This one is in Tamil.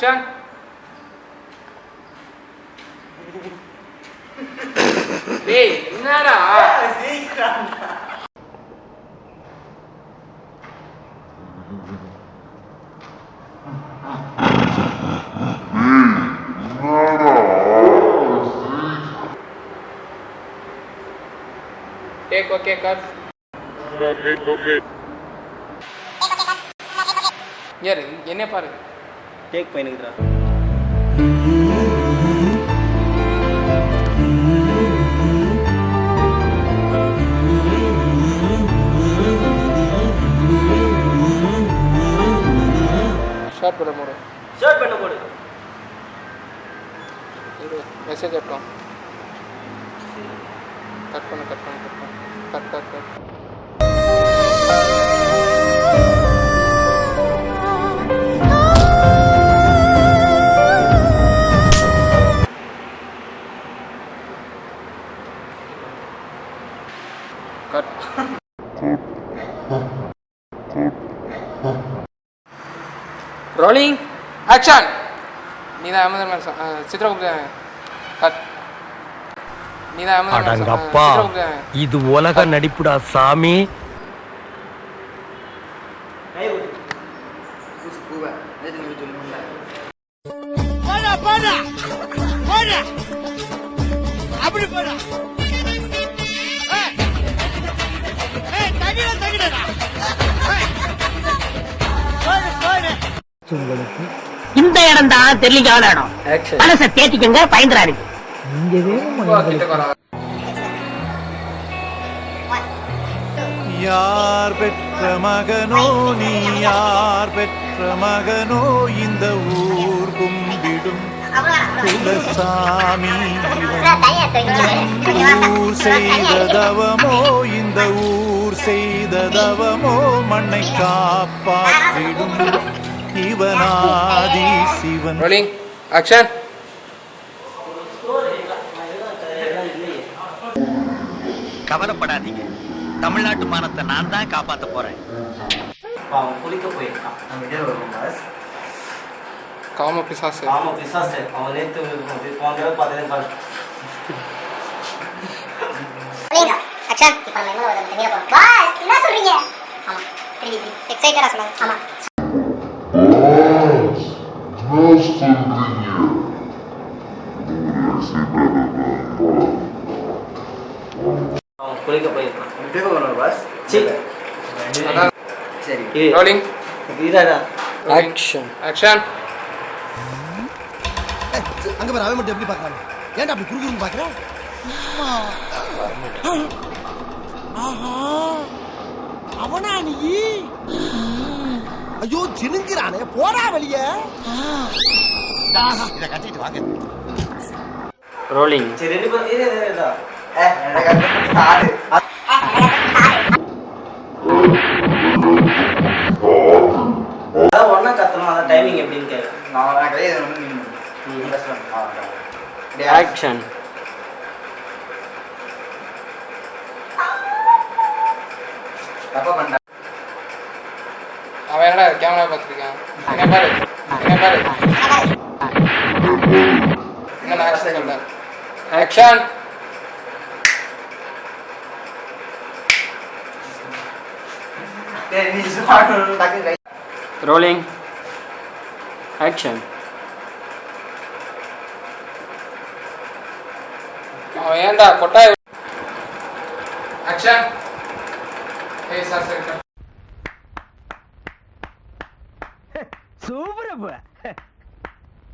ஆக்ஷன். டேய் என்னடா சீக்கிரம்டா. Take okay cut. Okay. यार என்ன பாரு. டேக் பையனுக்குடா. ஷார்ட் பண்ண போடு. ஷார்ட் பண்ண போடு. இது மெசேஜ் அட்டும். கட் பண்ணு. கட். Rolling action. நீதான் அமர்தன் சித்ரகுப்த கட். நீதான் அமர்தன் அப்பா இது உலக நடிப்புடா சாமி. அப்படி போடா. இந்த இடம் தான் தெரியல இடம். மனசை தேத்திக்கங்க பயந்துறாரு. யார் பெற்ற மகனோ நீ யார் பெற்ற மகனோ இந்த ஊர் கும்பிடும் குலசாமி ஊர் செய்த தவமோ இந்த ஊர் செய்த தவமோ மண்ணை காப்பாற்றிடும் இவனாதி சிவன். Rolling action. கவலைப்படாதீங்க, தமிழ்நாட்டு மானத்தை நான் தான் காப்பாற்ற போறேன். அவன் குளிக்க போயிருக்கான். நம்ம இதே ஒரு பாஸ். காம பிசாசு. அவன் நேத்து போன தடவை பார்த்ததே பாரு. ஆக்ஷன். இப்போ நம்ம என்ன ஒரு தனியா போறோம். பாஸ் என்ன சொல்றீங்க? ஆமா. எக்ஸைட்டடா சொன்னாங்க. ஆமா. அவன் குளிக்க போயிருக்கான். இதே ஒரு பாஸ். சரி. ரோலிங். இதாடா. ஆக்ஷன். ஆக்ஷன். அங்க பாரு அவன் மட்டும் எப்படி பார்க்கறான். ஏன்டா அப்படி குறுகுறுன்னு பார்க்கற? ஆஹா. அவனா நீ? ஐயோ சினுங்கறானே போடா வெளிய. இத கட்டிட்டு வாங்க. ரோலிங். சரி ரெடி பண்ணு. இதா. எனக்கு ஸ்டார்ட். ஒன்னா கத்தணும். அந்த டைமிங் எப்படின்னு கேளு. நான் கையை ஆக்ஷன். தப்பா பண்ண. அவன் என்னடா கேமரா பார்த்துருக்கான். என்ன பாரு. என்ன ஆக்ஷன் சொல்றேன். ஆக்ஷன். Rolling action. அவன் ஏன்டா கொட்டாய். ஆக்ஷன். ஏய் சார் சூப்பர்.